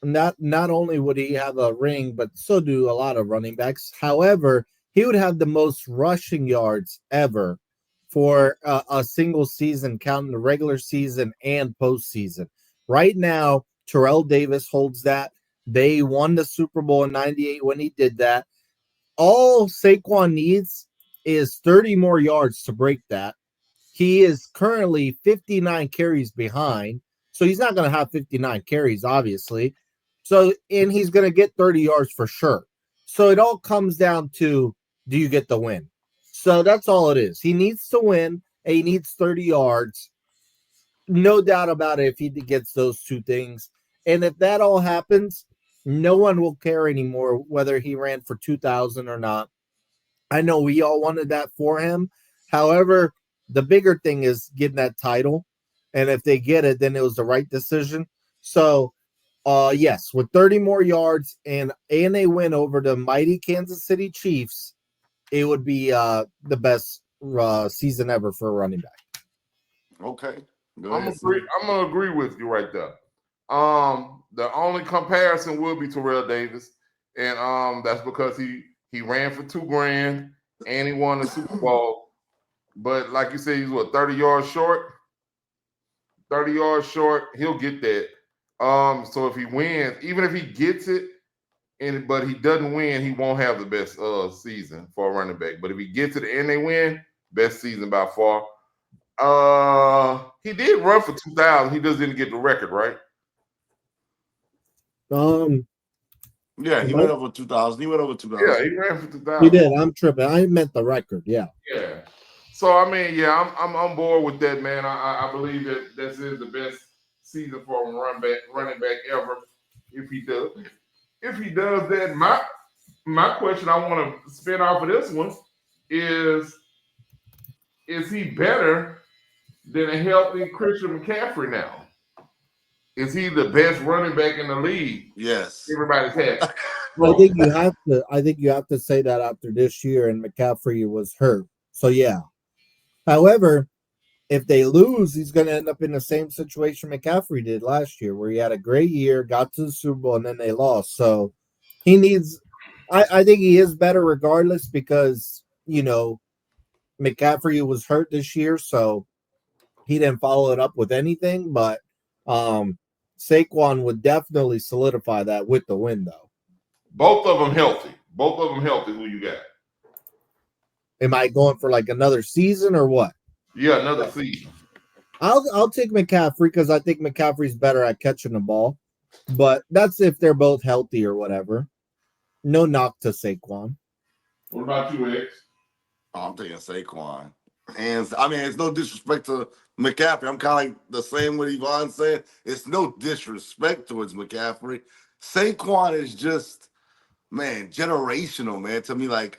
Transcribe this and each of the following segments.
not only would he have a ring, but so do a lot of running backs. However, he would have the most rushing yards ever for a single season, counting the regular season and postseason. Right now, Terrell Davis holds that. They won the Super Bowl in '98 when he did that. All Saquon needs is 30 more yards to break that. He is currently 59 carries behind. So he's not going to have 59 carries, obviously. So, and he's going to get 30 yards for sure. So it all comes down to, do you get the win? So that's all it is. He needs to win and he needs 30 yards. No doubt about it if he gets those two things. And if that all happens, no one will care anymore whether he ran for 2,000 or not. I know we all wanted that for him. However, the bigger thing is getting that title. And if they get it, then it was the right decision. So, yes, with 30 more yards and a win over the mighty Kansas City Chiefs, it would be the best season ever for a running back. Okay. I'm gonna agree with you right there. The only comparison will be Terrell Davis, and that's because he ran for $2,000 and he won the Super Bowl. But like you said, he's 30 yards short. 30 yards short, he'll get that. So if he wins, even if he gets it, but he doesn't win, he won't have the best season for a running back. But if he gets it and they win, best season by far. He did run for 2,000. He just didn't get the record, right? Yeah, he went over 2,000. He went over 2,000. Yeah, he ran for 2,000. He did. I'm tripping. I meant the record. Yeah. Yeah. So I mean, yeah, I'm on board with that, man. I believe that this is the best season for a running back ever. If he does that, my question I want to spin off of this one is he better than a healthy Christian McCaffrey now? Is he the best running back in the league? Yes. Everybody's happy. I think you have to say that after this year and McCaffrey was hurt. So yeah. However, if they lose, he's going to end up in the same situation McCaffrey did last year, where he had a great year, got to the Super Bowl, and then they lost. So he needs. I think he is better regardless because McCaffrey was hurt this year, so he didn't follow it up with anything. But Saquon would definitely solidify that with the win, though. Both of them healthy. Who you got? Am I going for like another season or what? Yeah, another season. I'll take McCaffrey because I think McCaffrey's better at catching the ball. But that's if they're both healthy or whatever. No knock to Saquon. What about you, X? I'm taking Saquon. And I mean, it's no disrespect to McCaffrey. I'm kind of like the same what Yvonne said. It's no disrespect towards McCaffrey. Saquon is just, man, generational, man. To me, like,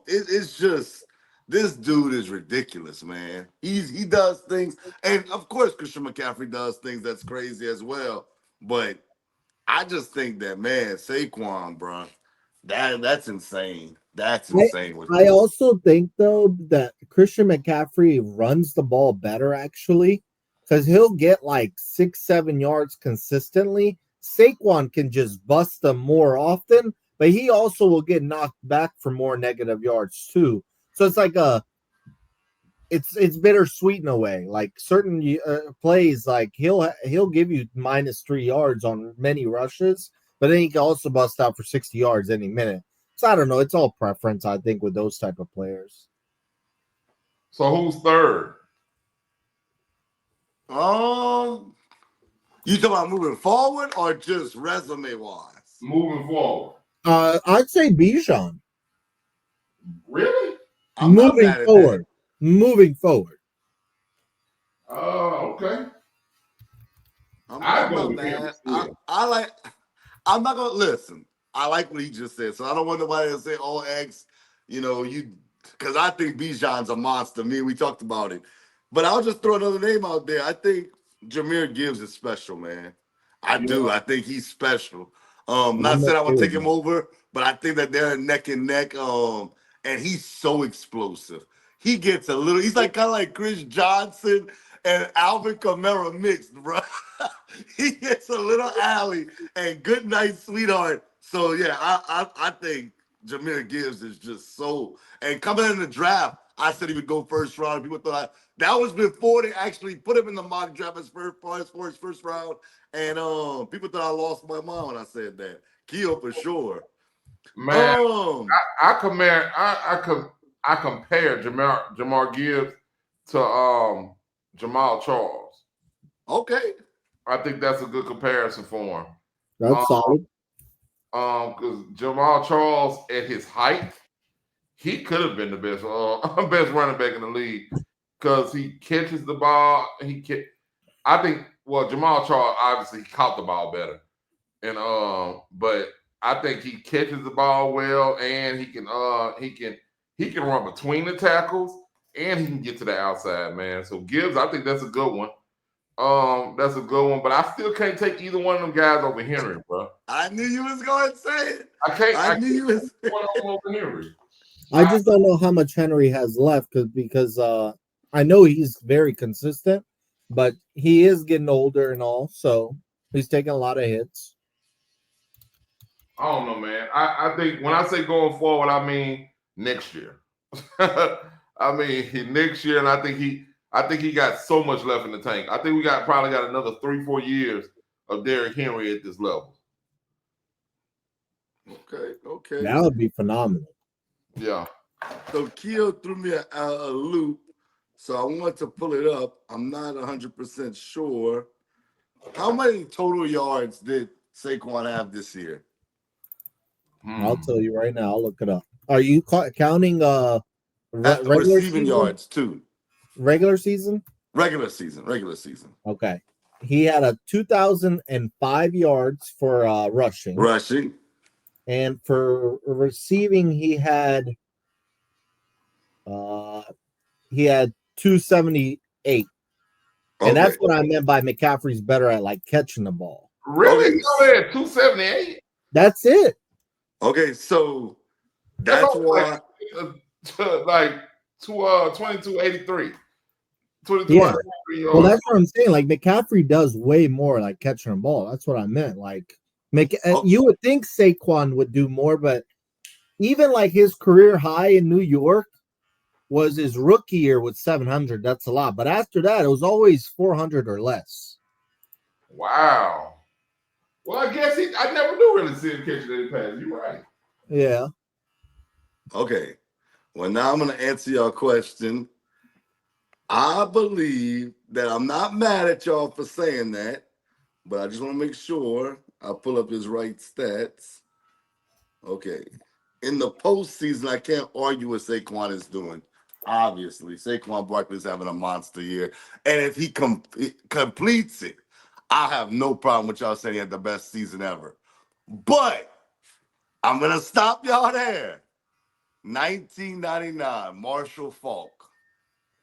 it's just, this dude is ridiculous, man. He does things, and of course, Christian McCaffrey does things that's crazy as well. But I just think that, man, Saquon, bro, that's insane. That's insane. I also think, though, that Christian McCaffrey runs the ball better, actually, because he'll get like 6-7 yards consistently. Saquon can just bust them more often, but he also will get knocked back for more negative yards, too. So it's like it's bittersweet in a way. Like certain plays, like he'll give you -3 yards on many rushes, but then he can also bust out for 60 yards any minute. So I don't know. It's all preference, I think, with those type of players. So who's third? You talking about moving forward or just resume wise? Moving forward. I'd say Bijan. Really? Moving forward. Okay. I'm not gonna listen. I like what he just said, so I don't want nobody to say, "Oh, X, because I think Bijan's a monster." We talked about it, but I'll just throw another name out there. I think Jahmyr Gibbs is special, man. I do. I think he's special. Not saying I would take him over, but I think that they're neck and neck. And he's so explosive. He gets he's like kind of like Chris Johnson and Alvin Kamara mixed, bro. He gets a little alley and good night, sweetheart. So yeah, I think Jameer Gibbs is just so. And coming in the draft, I said he would go first round. People thought that was before they actually put him in the mock draft as for his first round. And people thought I lost my mind when I said that. Keo for sure. Man, I compare Jamar Gibbs to Jamal Charles. Okay. I think that's a good comparison for him. That's solid. Because Jamal Charles at his height, he could have been the best best running back in the league because he catches the ball. I think Jamal Charles obviously caught the ball better, and but I think he catches the ball well, and he can run between the tackles, and he can get to the outside, man. So Gibbs, I think that's a good one. That's a good one, but I still can't take either one of them guys over Henry, bro. I knew you was going to say it. I knew you was one of them over Henry. I just don't know how much Henry has left because I know he's very consistent, but he is getting older and all, so he's taking a lot of hits. I don't know, man. I think when I say going forward, I mean next year. I mean next year, and I think he got so much left in the tank. I think we probably got another 3-4 years of Derrick Henry at this level. Okay. That would be phenomenal. Yeah. So Keo threw me a loop, so I want to pull it up. I'm not 100% sure. How many total yards did Saquon have this year? I'll tell you right now. I'll look it up. Are you counting regular receiving season? yards too? Regular season? Regular season. Okay. He had a 2,005 yards for rushing. And for receiving, he had 278. Okay. And that's what I meant by McCaffrey's better at like catching the ball. Really? Okay. At 278? That's it. Okay, so that's why like 2283. Yeah. Well, that's what I'm saying. Like McCaffrey does way more like catching the ball. That's what I meant. Like you would think Saquon would do more, but even like his career high in New York was his rookie year with 700. That's a lot. But after that, it was always 400 or less. Wow. Well, I guess I never do really see him catching any passes. You're right. Yeah. Okay. Well, now I'm going to answer your question. I believe that I'm not mad at y'all for saying that, but I just want to make sure I pull up his right stats. Okay. In the postseason, I can't argue what Saquon is doing. Obviously, Saquon Barkley's having a monster year. And if he completes it, I have no problem with y'all saying he had the best season ever. But I'm going to stop y'all there. 1999, Marshall Faulk.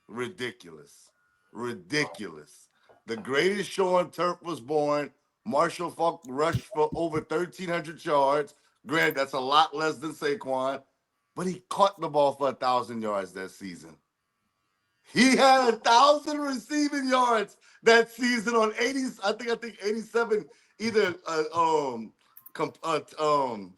Ridiculous. The greatest show on turf was born. Marshall Faulk rushed for over 1,300 yards. Granted, that's a lot less than Saquon, but he caught the ball for 1,000 yards that season. He had 1,000 receiving yards that season on 80. I think 87 either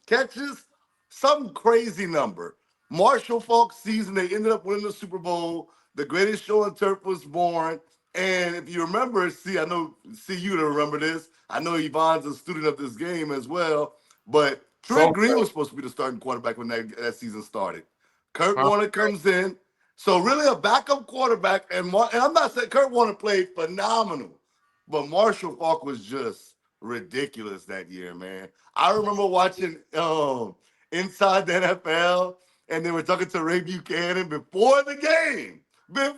catches, some crazy number. Marshall Faulk's season, they ended up winning the Super Bowl. The greatest show on turf was born. And if you remember, I know you to remember this. I know Yvonne's a student of this game as well. But Trent Green was supposed to be the starting quarterback when that season started. Kurt Warner comes in. So really a backup quarterback. And I'm not saying Kurt Warner played phenomenal, but Marshall Faulk was just ridiculous that year, man. I remember watching Inside the NFL, and they were talking to Ray Buchanan before the game. They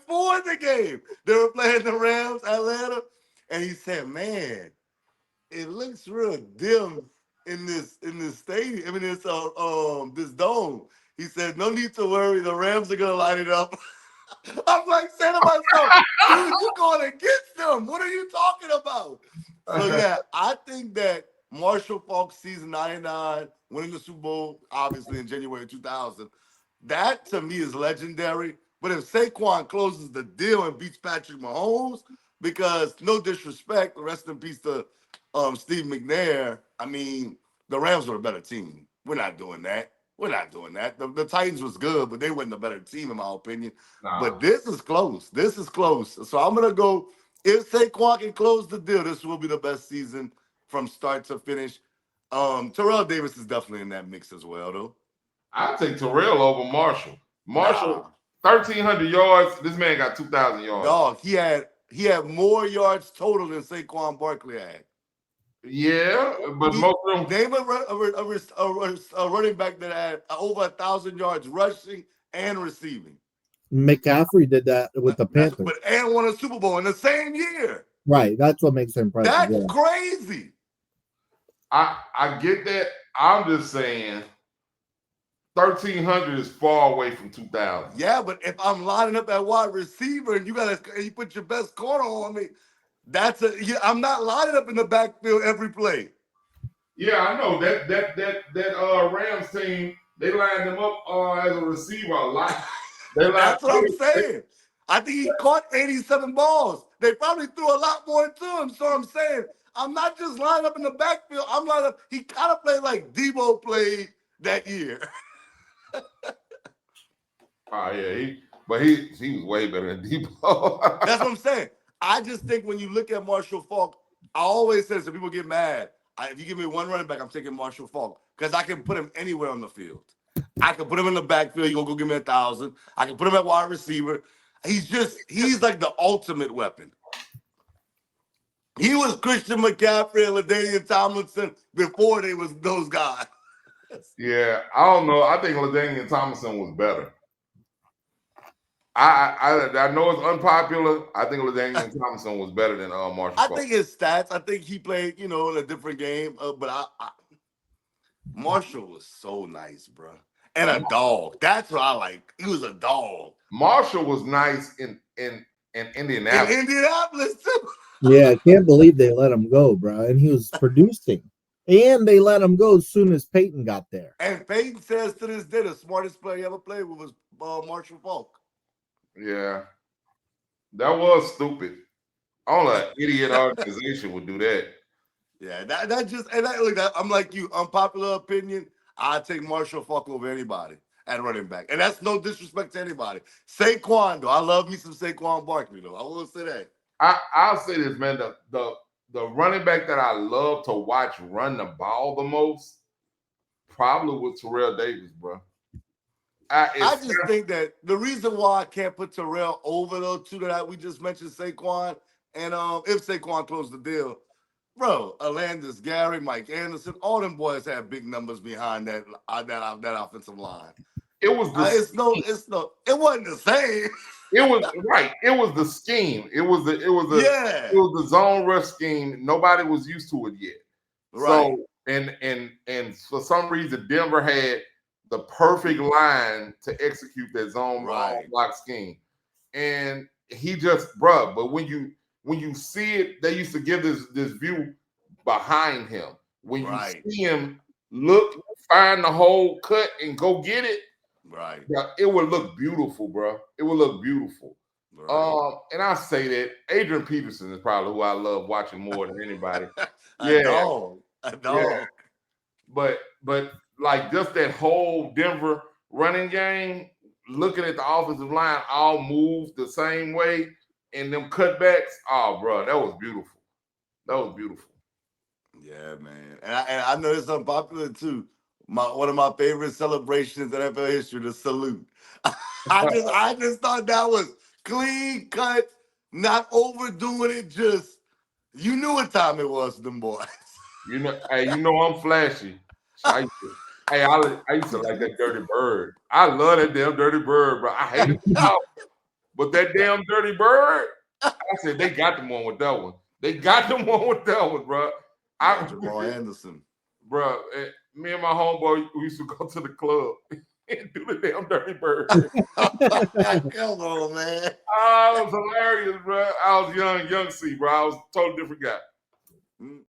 were playing the Rams, Atlanta, and he said, "Man, it looks real dim in this stadium. I mean, this dome." He said, "No need to worry. The Rams are gonna light it up." I'm like saying to myself, "Dude, you going against them? What are you talking about?" So yeah, I think that Marshall Faulk season 99, winning the Super Bowl, obviously in January 2000, that to me is legendary. But if Saquon closes the deal and beats Patrick Mahomes, because no disrespect, rest in peace to Steve McNair. I mean, the Rams were a better team. We're not doing that. We're not doing that. The Titans was good, but they weren't a better team in my opinion. Nah. But this is close. This is close. So I'm gonna go. If Saquon can close the deal, this will be the best season from start to finish. Terrell Davis is definitely in that mix as well, though. I'll take Terrell over Marshall. Marshall, Nah. 1,300 yards. This man got 2,000 yards. Dog, he had more yards total than Saquon Barkley had. Yeah, but most of them. Name a running back that had over 1,000 yards rushing and receiving. McCaffrey did that with the Panthers. And won a Super Bowl in the same year. Right. That's what makes it impressive. That's crazy. I get that. I'm just saying 1,300 is far away from 2,000. Yeah, but if I'm lining up at wide receiver and you put your best corner on me, I'm not lining up in the backfield every play. Yeah, I know that Rams team, they lined him up as a receiver a lot. That's what I'm saying. I think he caught 87 balls. They probably threw a lot more to him. So I'm saying I'm not just lining up in the backfield. I'm lining up. He kind of played like Debo played that year. Oh yeah, he was way better than Debo. That's what I'm saying. I just think when you look at Marshall Faulk, I always say, so people get mad. If you give me one running back, I'm taking Marshall Faulk because I can put him anywhere on the field. I can put him in the backfield. You're going to go give me 1,000. I can put him at wide receiver. He's like the ultimate weapon. He was Christian McCaffrey and LaDainian Tomlinson before they was those guys. Yeah, I don't know. I think LaDainian Tomlinson was better. I know it's unpopular. I think LaDainian Tomlinson was better than Marshall Faulk. I think his stats. I think he played, in a different game. But Marshall was so nice, bro, and a dog. That's what I like. He was a dog. Marshall was nice in Indianapolis. In Indianapolis too. Yeah, I can't believe they let him go, bro. And he was producing. And they let him go as soon as Peyton got there. And Peyton says to this day, the smartest player he ever played with was Marshall Faulk. Yeah. That was stupid. Only an idiot organization would do that. Yeah, I'm like you, unpopular opinion. I take Marshall Faulk over anybody at running back. And that's no disrespect to anybody. Saquon, though. I love me some Saquon Barkley, though. I will say that. I'll say this, man. The running back that I love to watch run the ball the most probably was Terrell Davis, bro. I just think that the reason why I can't put Terrell over those two that we just mentioned, Saquon, and if Saquon closed the deal, bro, Alandis, Gary, Mike Anderson, all them boys have big numbers behind that offensive line. It was it wasn't the same. It was right. It was the scheme. It was the zone rush scheme. Nobody was used to it yet. Right. So and for some reason Denver had the perfect line to execute that zone block scheme. And he just, bro, but when you see it, they used to give this view behind him. When you see him look, find the hole, cut, and go get it, right. Yeah, it would look beautiful, bro. It would look beautiful. Right. And I say that Adrian Peterson is probably who I love watching more than anybody. I know. Yeah. But like just that whole Denver running game, looking at the offensive line all move the same way, and them cutbacks, oh, bro, that was beautiful. That was beautiful. Yeah, man. And I know it's unpopular too. One of my favorite celebrations in NFL history, the salute. I just thought that was clean cut, not overdoing it. Just you knew what time it was, them boys. Hey, I'm flashy. I used to like that Dirty Bird. I love that damn Dirty Bird, bro. I hate it now. But that damn Dirty Bird, I said they got them one with that one. They got them one with that one, bro. Jamal Anderson. Bro, me and my homeboy, we used to go to the club and do the damn Dirty Bird. Come on, man. Oh, it was hilarious, bro. I was young C, bro. I was a totally different guy.